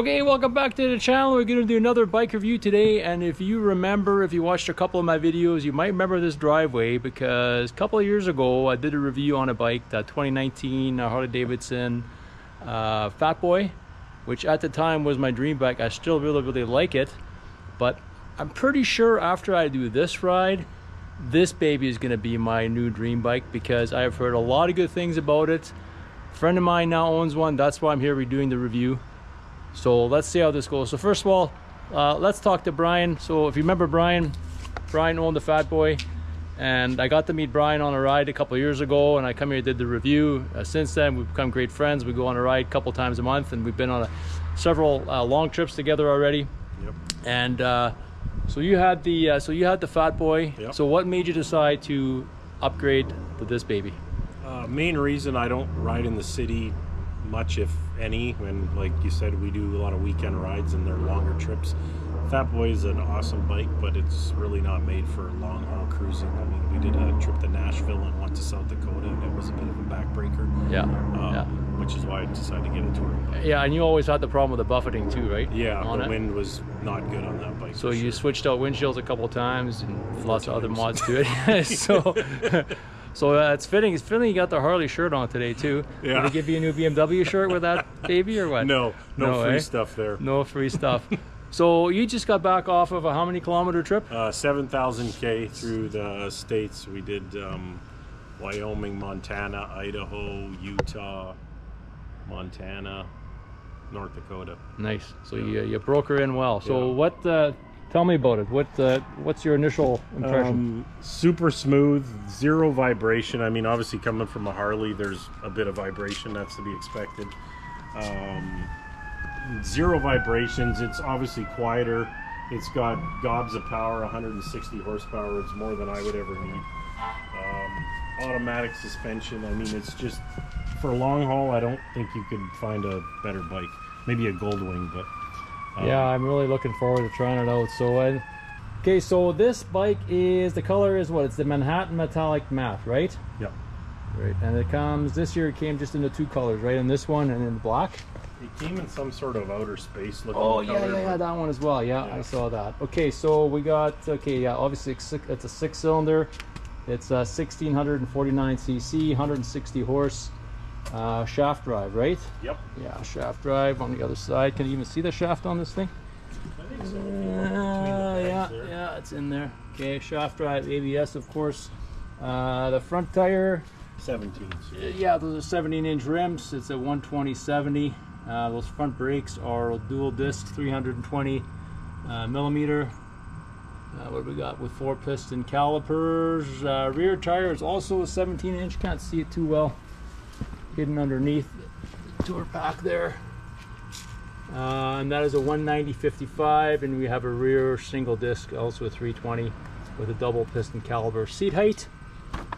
Okay, welcome back to the channel. We're going to do another bike review today, and if you remember, if you watched a couple of my videos, you might remember this driveway because a couple of years ago I did a review on a bike, the 2019 Harley Davidson Fat Boy, which at the time was my dream bike. I still really like it, but I'm pretty sure after I do this ride, this baby is going to be my new dream bike because I've heard a lot of good things about it. A friend of mine now owns one, that's why I'm here redoing the review. So let's see how this goes. So first of all, let's talk to Brian. So if you remember Brian owned the Fat Boy, and I got to meet Brian on a ride a couple of years ago, and I come here and did the review. Since then we've become great friends. We go on a ride a couple times a month, and we've been on several long trips together already. Yep. And so you had the Fat Boy. Yep. So what made you decide to upgrade to this baby? Main reason, I don't ride in the city much, if any, when, like you said, we do a lot of weekend rides and they're longer trips. Fat Boy is an awesome bike, but it's really not made for long haul cruising. I mean, we did a trip to Nashville and went to South Dakota, and it was a bit of a backbreaker. Yeah. Which is why I decided to get a touring bike. Yeah, and you always had the problem with the buffeting too, right? Yeah, the wind was not good on that bike. So you switched out windshields a couple of times and lots of other mods to it. So it's fitting. It's fitting you got the Harley shirt on today too. Yeah. Did they give you a new BMW shirt with that baby or what? No free stuff there. No free stuff. So you just got back off of a how many kilometer trip? 7,000 K through the states. We did Wyoming, Montana, Idaho, Utah, Montana, North Dakota. Nice. So you broke her in well. So what? Tell me about it. What's your initial impression? Super smooth, zero vibration. I mean, obviously coming from a Harley, there's a bit of vibration that's to be expected. Zero vibrations. It's obviously quieter. It's got gobs of power, 160 horsepower. It's more than I would ever need. Automatic suspension. I mean, it's just, for long haul, I don't think you could find a better bike. Maybe a Goldwing, but yeah, I'm really looking forward to trying it out. So okay, so this bike is, the color is what? It's the Manhattan Metallic Matte, right? Yep. Right, and it comes, this year it came just in the two colors, right? In this one and in black? It came in some sort of outer space looking color. Yeah, that one as well. Yeah, I saw that. Okay, so we got, obviously it's a 6-cylinder. It's 1649 cc, 160 horse. Shaft drive, right? Yep. Yeah, shaft drive on the other side. Can you even see the shaft on this thing? I think so. Yeah, it's in there. Okay, shaft drive, ABS, of course. The front tire, 17. yeah, those are 17-inch rims. It's a 120/70. Those front brakes are dual disc, 320 millimeter. What do we got with 4-piston calipers? Rear tire is also a 17-inch. Can't see it too well, hidden underneath the tour pack there. And that is a 190/55, and we have a rear single disc, also a 320 with a double piston caliper. Seat height.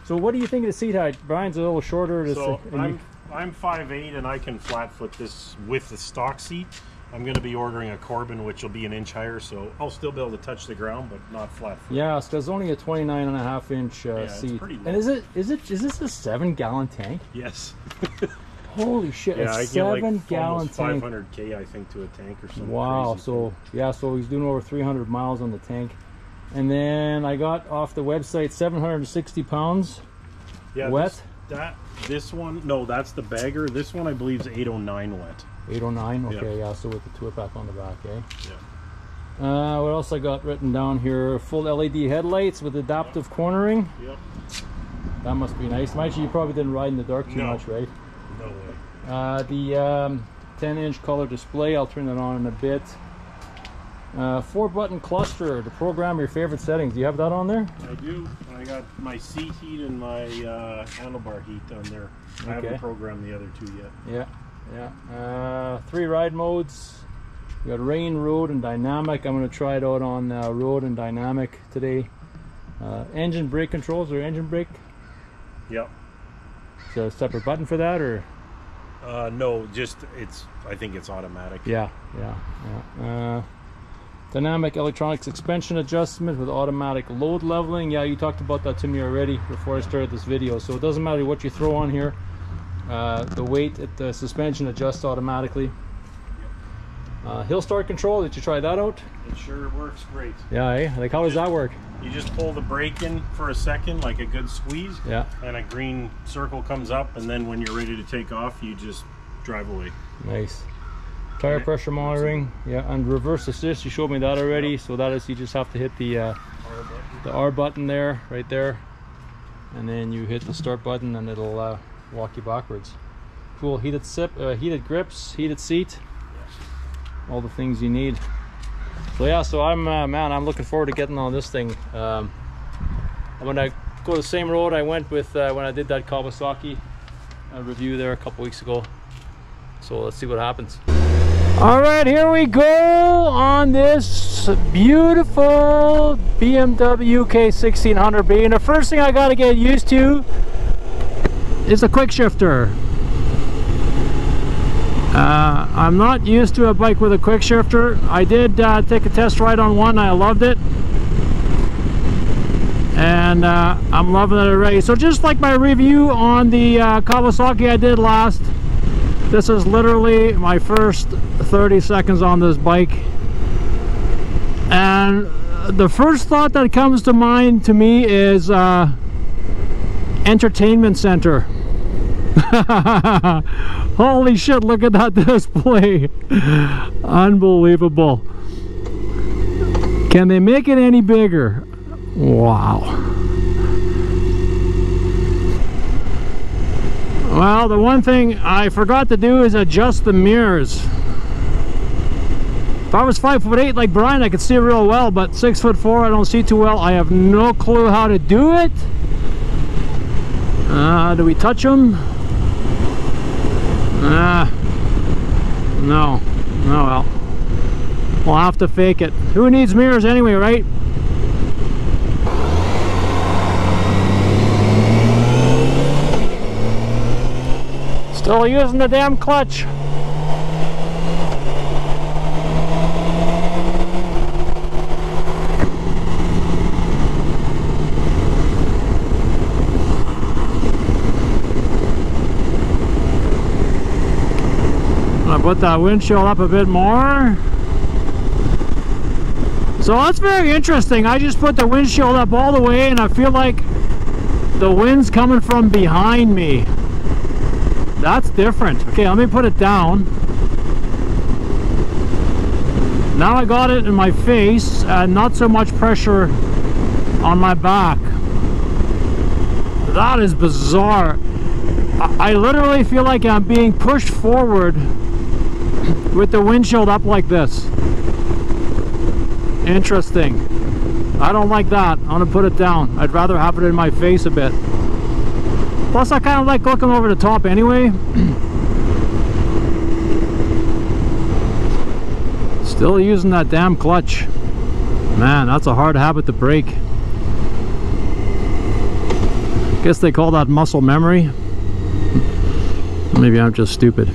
So what do you think of the seat height? Brian's a little shorter. So I'm 5'8", and I can flat foot this with the stock seat. I'm going to be ordering a Corbin, which will be an inch higher, so I'll still be able to touch the ground, but not flat foot. Yeah, so there's only a 29.5-inch seat. It's pretty low. And is this a 7-gallon tank? Yes. Holy shit! Yeah, a I get like 7-gallon tank. 500 K, I think, to a tank or something. Wow. Crazy. So yeah, so he's doing over 300 miles on the tank. And then I got off the website 760 pounds. Yeah. Wet. This one, no, that's the bagger. This one I believe is 809 wet. 809. Okay, yeah. So with the tour pack on the back, eh? Yeah. What else I got written down here? Full LED headlights with adaptive cornering. Yep. That must be nice. Actually, you probably didn't ride in the dark too much, right? No way. The 10-inch color display, I'll turn that on in a bit. 4-button cluster to program your favorite settings. Do you have that on there? I do. I got my seat heat and my handlebar heat on there. I haven't programmed the other two yet. Yeah. 3 ride modes. We got rain, road, and dynamic. I'm going to try it out on road and dynamic today. Engine brake controls, or engine brake? Yep. Is there a separate button for that, or? No, just I think it's automatic. Yeah. Dynamic electronic suspension adjustment with automatic load leveling. Yeah, you talked about that to me already before I started this video. So it doesn't matter what you throw on here. The weight, the suspension adjusts automatically. Hill start control, did you try that out? It sure works great. Yeah, eh? Like, how does that work? You just pull the brake in for a second, like a good squeeze. Yeah. And a green circle comes up, and then when you're ready to take off, you just drive away. Nice. Tire pressure monitoring, yeah, and reverse assist, you showed me that already. Yep. So that is, you just have to hit the R button there, right there, and then you hit the start button and it'll walk you backwards. Cool. Heated heated grips, heated seat, all the things you need. So yeah, so I'm man, I'm looking forward to getting on this thing. I'm gonna go the same road I went with when I did that Kawasaki review there a couple weeks ago. So let's see what happens. All right, here we go on this beautiful BMW K1600 B. And the first thing I got to get used to is a quick shifter. I'm not used to a bike with a quick shifter. I did take a test ride on one. I loved it. And I'm loving it already. So just like my review on the Kawasaki I did last, this is literally my first 30 seconds on this bike. And the first thought that comes to mind to me is entertainment center. Holy shit, look at that display. Unbelievable. Can they make it any bigger? Wow. Well, the one thing I forgot to do is adjust the mirrors. If I was 5'8" like Brian, I could see real well, but 6'4", I don't see too well. I have no clue how to do it. Do we touch them? No. Oh well. We'll have to fake it. Who needs mirrors anyway, right? Still using the damn clutch. I'm gonna put that windshield up a bit more. So that's very interesting. I just put the windshield up all the way and I feel like the wind's coming from behind me. That's different. Okay, let me put it down. Now I got it in my face and not so much pressure on my back. That is bizarre. I literally feel like I'm being pushed forward with the windshield up like this. Interesting. I don't like that. I'm gonna put it down. I'd rather have it in my face a bit. Plus I kind of like looking over the top anyway. Still using that damn clutch. Man, that's a hard habit to break. Guess they call that muscle memory. Maybe I'm just stupid.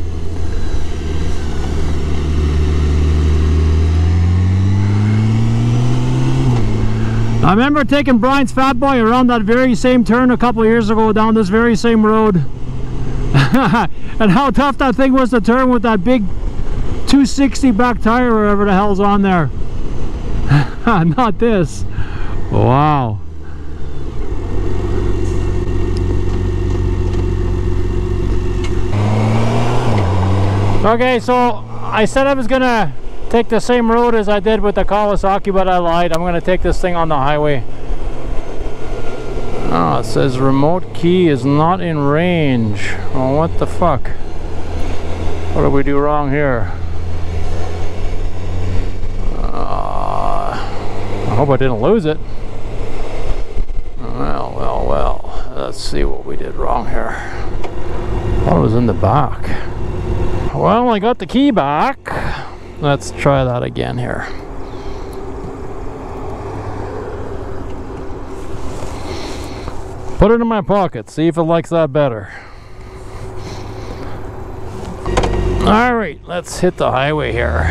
I remember taking Brian's Fat Boy around that very same turn a couple of years ago down this very same road. And how tough that thing was to turn with that big 260 back tire or whatever the hell's on there. Not this. Wow. Okay, so I said I was gonna take the same road as I did with the Kawasaki, but I lied. I'm gonna take this thing on the highway. Oh, it says remote key is not in range. Oh, what the fuck? What did we do wrong here? I hope I didn't lose it. Well. Let's see what we did wrong here. I thought it was in the back. Well, I got the key back. Let's try that again here. Put it in my pocket, see if it likes that better. Alright, let's hit the highway here.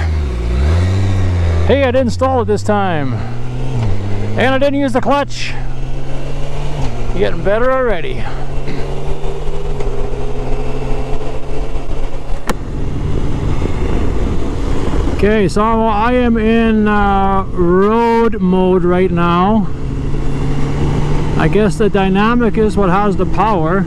Hey, I didn't stall it this time. And I didn't use the clutch. Getting better already. Okay, so I am in road mode right now. I guess the dynamic is what has the power.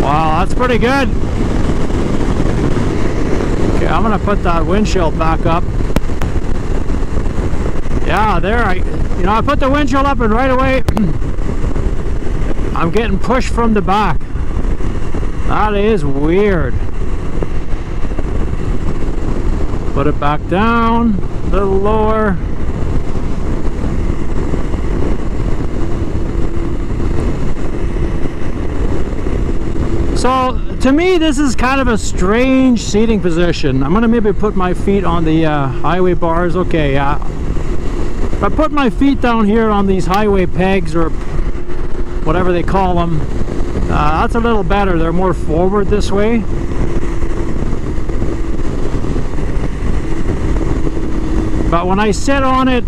Wow, that's pretty good. Okay, I'm gonna put that windshield back up. Yeah, there, I put the windshield up and right away I'm getting pushed from the back. That is weird. Put it back down, a little lower. So to me this is kind of a strange seating position. I'm gonna maybe put my feet on the highway bars. Okay, if I put my feet down here on these highway pegs or whatever they call them, that's a little better. They're more forward this way. But when I sit on it,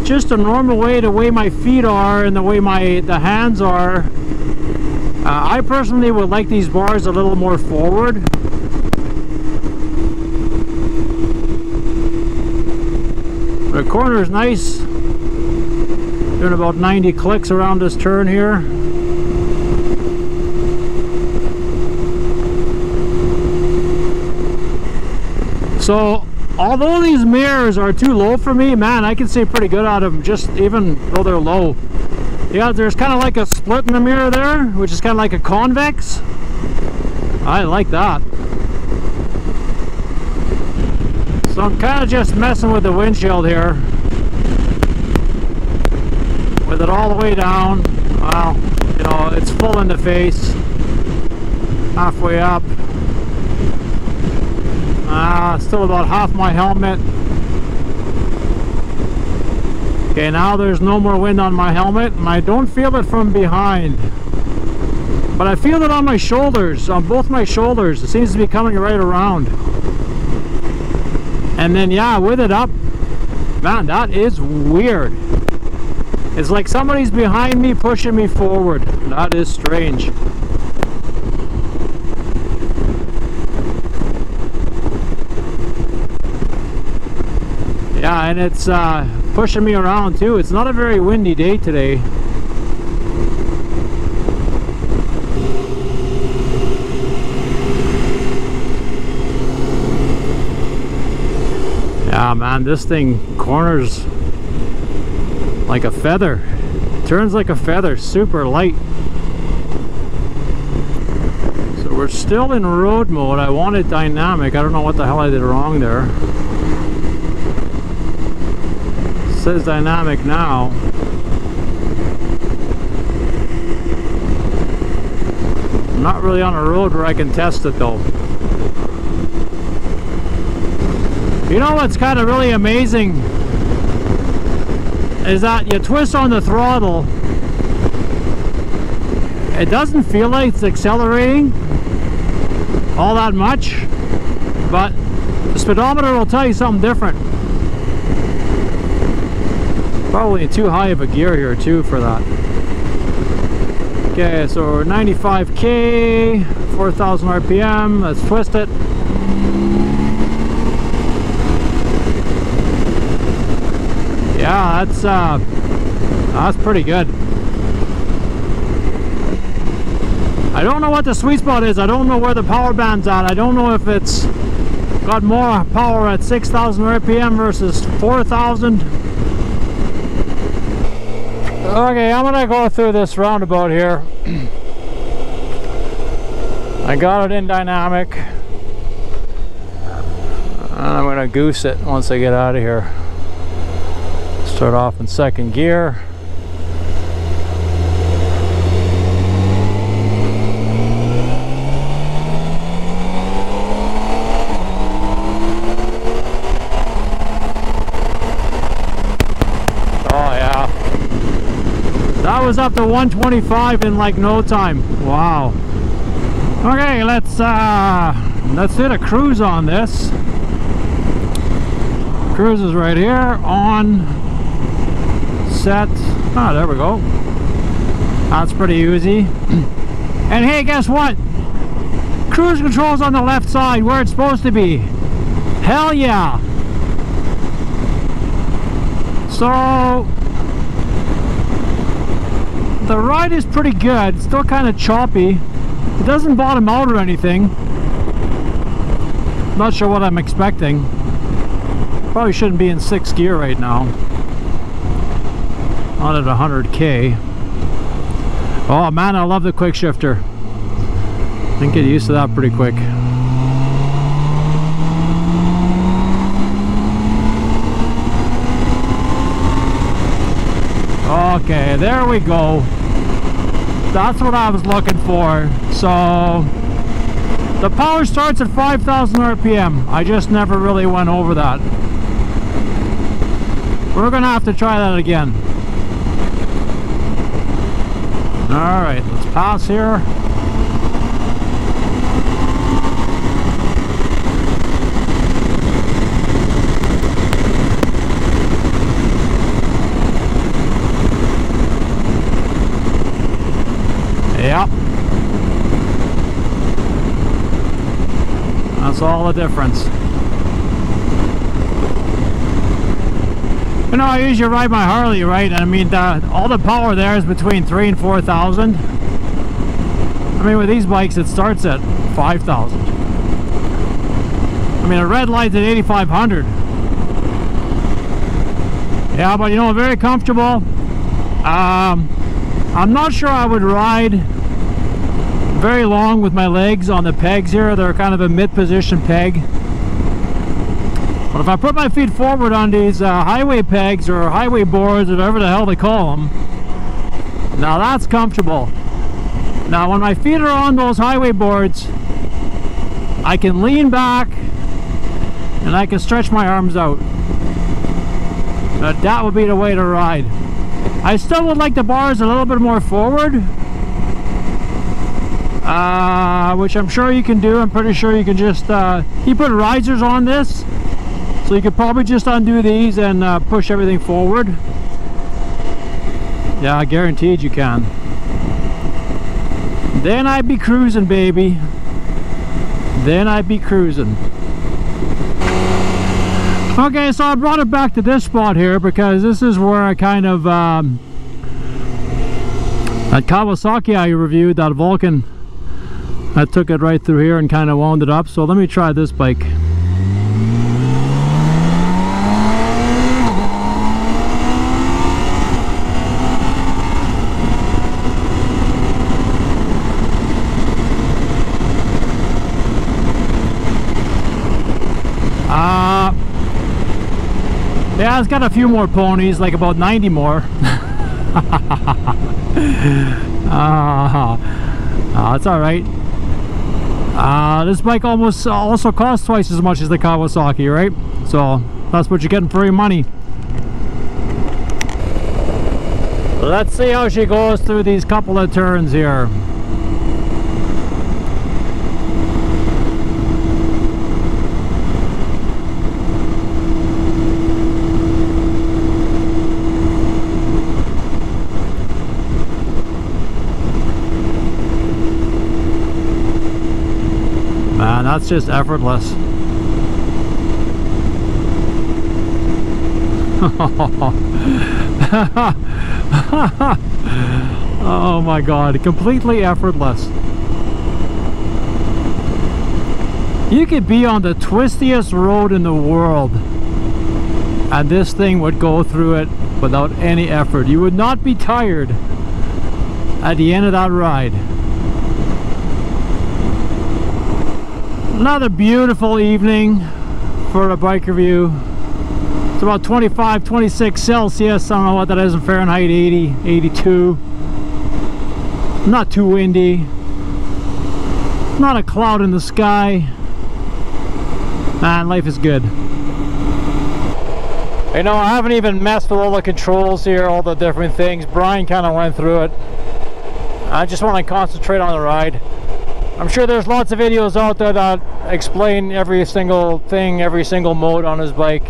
just a normal way, the way my feet are and the way the hands are, I personally would like these bars a little more forward. The corner is nice. Doing about 90 clicks around this turn here. So although these mirrors are too low for me, man, I can see pretty good out of them, just even though they're low. Yeah, there's kind of like a split in the mirror there, which is kind of like a convex. I like that. So I'm kind of just messing with the windshield here. With it all the way down. Well, it's full in the face. Halfway up. Still about half my helmet. Okay, now there's no more wind on my helmet, and I don't feel it from behind. But I feel it on my shoulders, on both my shoulders. It seems to be coming right around. And then, yeah, with it up, man, that is weird. It's like somebody's behind me pushing me forward. That is strange. Yeah, and it's pushing me around too. It's not a very windy day today. Yeah, man, this thing corners like a feather. It turns like a feather, super light. So we're still in road mode. I wanted dynamic. I don't know what the hell I did wrong there. It says dynamic now. I'm not really on a road where I can test it though. You know what's kind of really amazing is that you twist on the throttle, it doesn't feel like it's accelerating all that much, but the speedometer will tell you something different. Probably too high of a gear here too for that. Okay, so we're 95k, 4,000 RPM. Let's twist it. Yeah, that's pretty good. I don't know what the sweet spot is. I don't know where the power band's at. I don't know if it's got more power at 6,000 RPM versus 4,000. Okay, I'm gonna go through this roundabout here. I got it in dynamic. And I'm gonna goose it once I get out of here. Start off in second gear. That was up to 125 in like no time. Wow. Okay, let's hit a cruise on this. Cruise is right here on set. Ah, there we go. That's pretty easy. And hey, guess what? Cruise control's on the left side where it's supposed to be. Hell yeah! So the ride is pretty good. It's still kind of choppy. It doesn't bottom out or anything. Not sure what I'm expecting. Probably shouldn't be in 6th gear right now. Not at 100k. Oh man, I love the quick shifter. I can get used to that pretty quick. Okay, there we go. That's what I was looking for. So the power starts at 5,000 RPM. I just never really went over that. We're gonna have to try that again. Alright, let's pass here. Yep. That's all the difference. You know, I usually ride my Harley, right? I mean, all the power there is between 3,000 and 4,000. I mean, with these bikes, it starts at 5,000. I mean, a red light's at 8,500. Yeah, but you know, very comfortable. I'm not sure I would ride very long with my legs on the pegs here. They're kind of a mid-position peg. But if I put my feet forward on these highway pegs or highway boards, or whatever the hell they call them, now that's comfortable. Now when my feet are on those highway boards, I can lean back and I can stretch my arms out. But that would be the way to ride. I still would like the bars a little bit more forward, which I'm sure you can do. I'm pretty sure you can just you put risers on this, so you could probably just undo these and push everything forward. Yeah, guaranteed you can. Then I'd be cruising, baby. Then I'd be cruising. Okay, so I brought it back to this spot here because this is where I kind of that Kawasaki I reviewed, that Vulcan, I took it right through here and kind of wound it up. So let me try this bike. Yeah, it's got a few more ponies, like about 90 more. It's alright. This bike also costs twice as much as the Kawasaki, right? So that's what you're getting for your money. Let's see how she goes through these couple of turns here. Man, that's just effortless. Oh my god, completely effortless. You could be on the twistiest road in the world and this thing would go through it without any effort. You would not be tired at the end of that ride. Another beautiful evening for a bike review. It's about 25, 26 Celsius. I don't know what that is in Fahrenheit. 80, 82. Not too windy. Not a cloud in the sky. Man, life is good. You know, I haven't even messed with all the controls here, all the different things. Brian kind of went through it. I just want to concentrate on the ride. I'm sure there's lots of videos out there that explain every single thing, every single mode on his bike.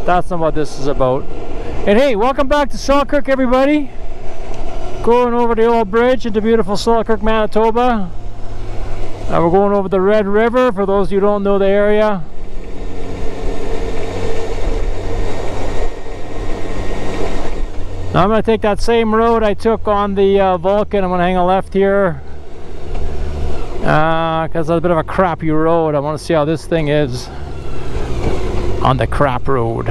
That's not what this is about. And hey, welcome back to Selkirk, everybody. Going over the old bridge into beautiful Selkirk, Manitoba. We're going over the Red River, for those of you who don't know the area. Now I'm going to take that same road I took on the Vulcan. I'm going to hang a left here. Because it's a bit of a crappy road. I want to see how this thing is on the crap road.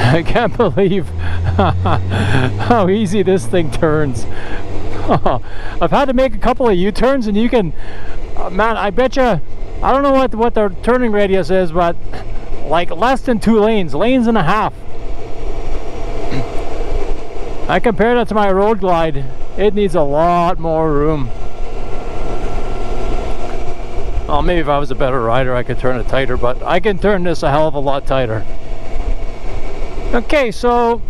I can't believe how easy this thing turns. I've had to make a couple of U-turns, and you can, man, I bet you, I don't know what the turning radius is, but like less than 2 lanes, lanes and a half. I compare that to my Road Glide. It needs a lot more room. Well, maybe if I was a better rider I could turn it tighter, but I can turn this a hell of a lot tighter. Okay, so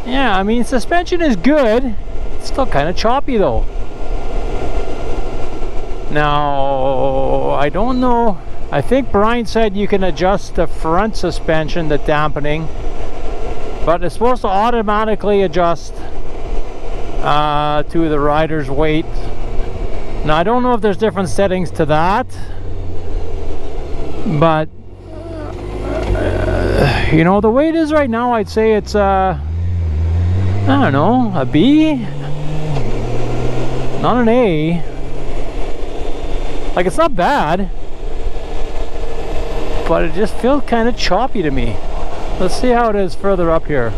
yeah, I mean, suspension is good. It's still kind of choppy though. Now, I don't know. I think Brian said you can adjust the front suspension, the dampening, but it's supposed to automatically adjust to the rider's weight. Now, I don't know if there's different settings to that, but you know, the way it is right now, I'd say it's I don't know, a B, not an A. Like, it's not bad, but it just feels kind of choppy to me. Let's see how it is further up here.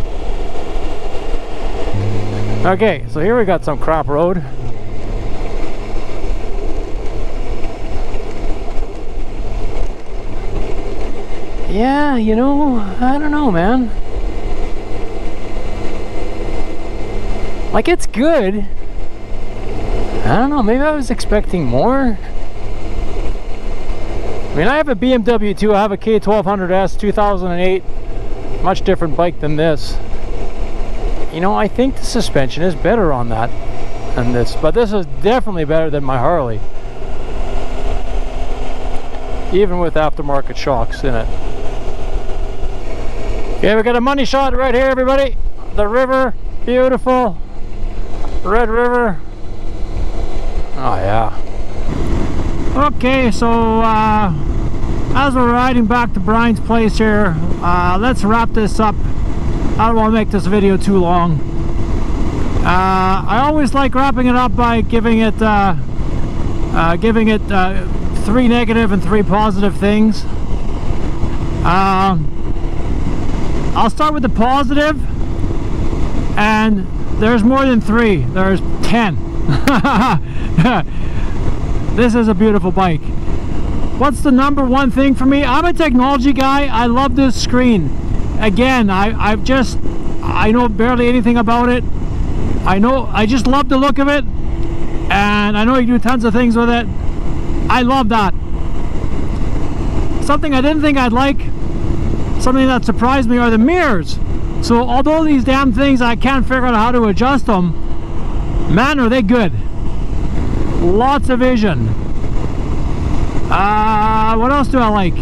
Okay, so here we got some crap road. Yeah, you know, I don't know, man. Like, it's good. I don't know, maybe I was expecting more. I mean, I have a BMW too. I have a K1600 2008. Much different bike than this. You know, I think the suspension is better on that than this, but this is definitely better than my Harley, even with aftermarket shocks in it. Okay, we got a money shot right here, everybody. The river, beautiful Red River. Oh yeah. Okay, so as we're riding back to Brian's place here, let's wrap this up. I don't want to make this video too long. I always like wrapping it up by giving it 3 negative and 3 positive things. I'll start with the positive, and there's more than 3. There's 10. This is a beautiful bike. What's the #1 thing for me? I'm a technology guy. I love this screen. Again, I know barely anything about it. I just love the look of it, and I know you do tons of things with it. I love that. Something I didn't think I'd like, something that surprised me, are the mirrors. So although these damn things, I can't figure out how to adjust them, man, are they good. Lots of vision. What else do I like?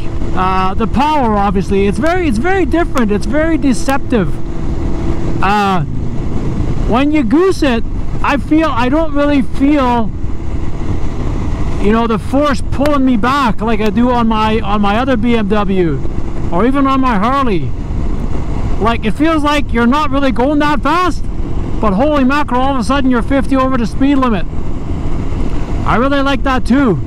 The power, obviously. It's very different. It's very deceptive. When you goose it, I don't really feel, you know, the force pulling me back like I do on my other BMW, or even on my Harley. Like, it feels like you're not really going that fast, but holy mackerel, all of a sudden you're 50 over the speed limit. I really like that too.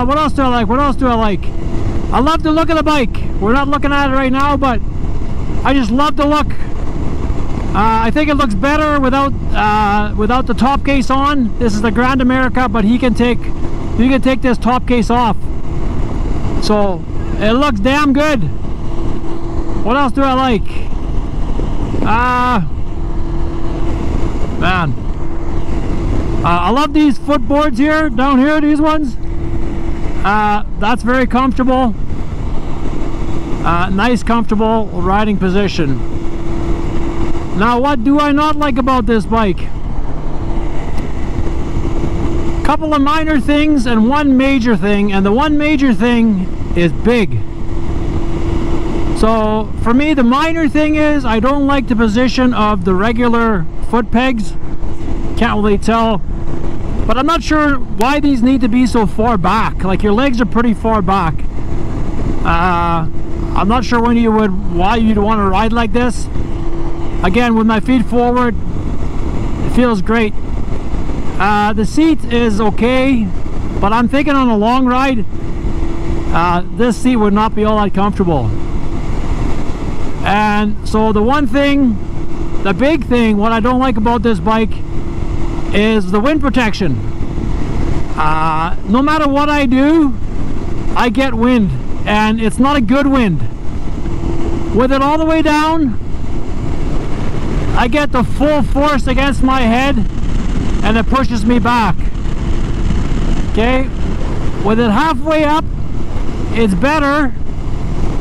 What else do I like? What else do I like? I love the look of the bike. We're not looking at it right now, but I just love the look. I think it looks better without the top case on. This is the Grand America, but you can take this top case off. So it looks damn good. What else do I like? Man, I love these footboards here, down here, these ones. That's very comfortable. Nice, comfortable riding position. Now, what do I not like about this bike? Couple of minor things and one major thing, and the one major thing is big. So for me, the minor thing is I don't like the position of the regular foot pegs. Can't really tell, but I'm not sure why these need to be so far back. Like, your legs are pretty far back. I'm not sure why you'd want to ride like this. Again, with my feet forward, it feels great. The seat is okay, but I'm thinking on a long ride, this seat would not be all that comfortable. And so the one thing, the big thing, what I don't like about this bike is the wind protection. No matter what I do, I get wind, and it's not a good wind. With it all the way down, I get the full force against my head, and it pushes me back. Okay, with it halfway up, it's better,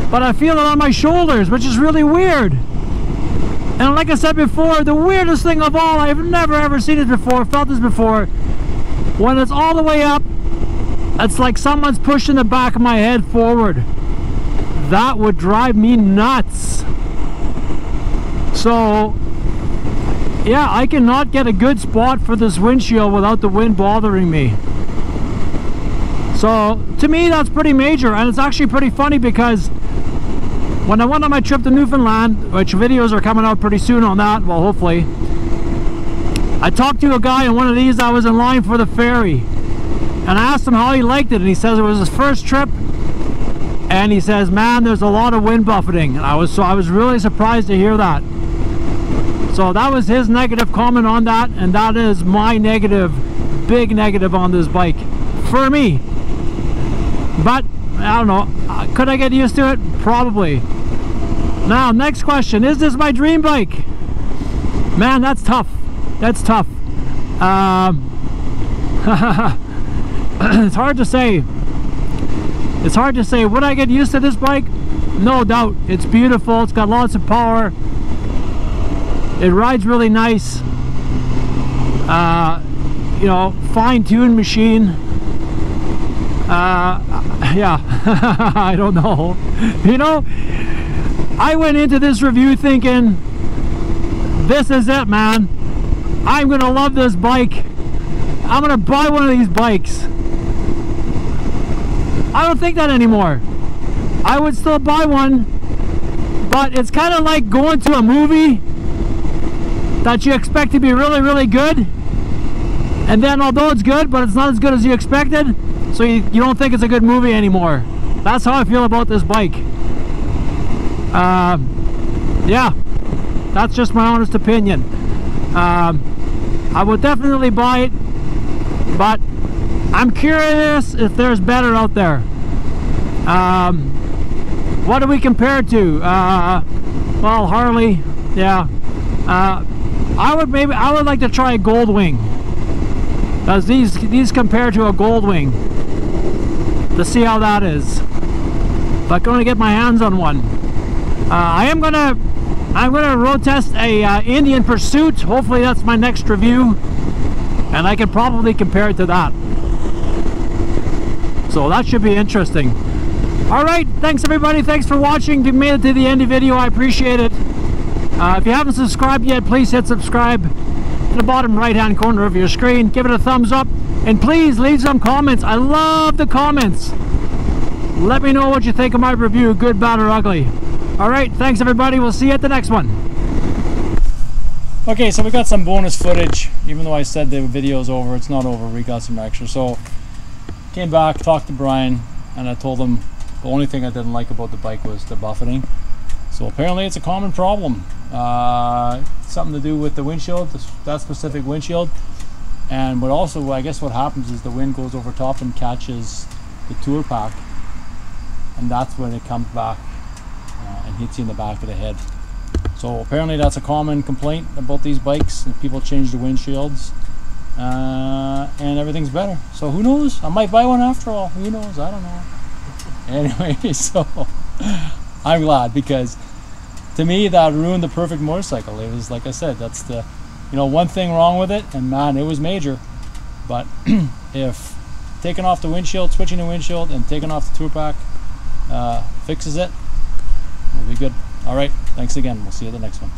but I feel it on my shoulders, which is really weird. And like I said before, the weirdest thing of all, I've never ever seen it before, felt this before, when it's all the way up, it's like someone's pushing the back of my head forward. That would drive me nuts. So yeah, I cannot get a good spot for this windshield without the wind bothering me. So to me, that's pretty major, and it's actually pretty funny because when I went on my trip to Newfoundland, which videos are coming out pretty soon on that, well, hopefully, I talked to a guy on one of these. I was in line for the ferry, and I asked him how he liked it, and he says it was his first trip, and he says, man, there's a lot of wind buffeting. And I was really surprised to hear that. So that was his negative comment on that, and that is my negative, big negative on this bike for me. But I don't know, could I get used to it? Probably. Now, next question, is this my dream bike? Man, that's tough. That's tough. It's hard to say. It's hard to say. Would I get used to this bike? No doubt. It's beautiful. It's got lots of power. It rides really nice. You know, fine-tuned machine. Yeah. I don't know. You know, I went into this review thinking, this is it, man. I'm gonna love this bike. I'm gonna buy one of these bikes. I don't think that anymore. I would still buy one, but it's kind of like going to a movie that you expect to be really, really good, and then although it's good, but it's not as good as you expected, so you don't think it's a good movie anymore. That's how I feel about this bike. Yeah, that's just my honest opinion. I would definitely buy it, but I'm curious if there's better out there. What do we compare it to? Well, Harley, yeah. I would like to try a Goldwing, because these compare to a Goldwing, to see how that is. If I'm going to get my hands on one, I'm gonna road test a Indian Pursuit. Hopefully that's my next review, and I can probably compare it to that. So that should be interesting. Alright, thanks everybody, thanks for watching. If you made it to the end of the video, I appreciate it. If you haven't subscribed yet, please hit subscribe in the bottom right hand corner of your screen. Give it a thumbs up, and please leave some comments. I love the comments. Let me know what you think of my review, good, bad, or ugly. Alright, thanks everybody, we'll see you at the next one. Okay, so we got some bonus footage. Even though I said the video's over, it's not over. We got some extra. So came back, talked to Brian, and I told him the only thing I didn't like about the bike was the buffeting. So apparently it's a common problem. Something to do with the windshield, that specific windshield. And but also, I guess what happens is the wind goes over top and catches the tour pack, and that's when it comes back and hits you in the back of the head. So apparently that's a common complaint about these bikes, and people change the windshields and everything's better. So who knows, I might buy one after all, who knows, I don't know. Anyway, so I'm glad, because to me that ruined the perfect motorcycle. It was, like I said, that's the, you know, one thing wrong with it, and man, it was major. But if taking off the windshield, switching the windshield, and taking off the tour pack fixes it, we'll be good. All right, thanks again. We'll see you at the next one.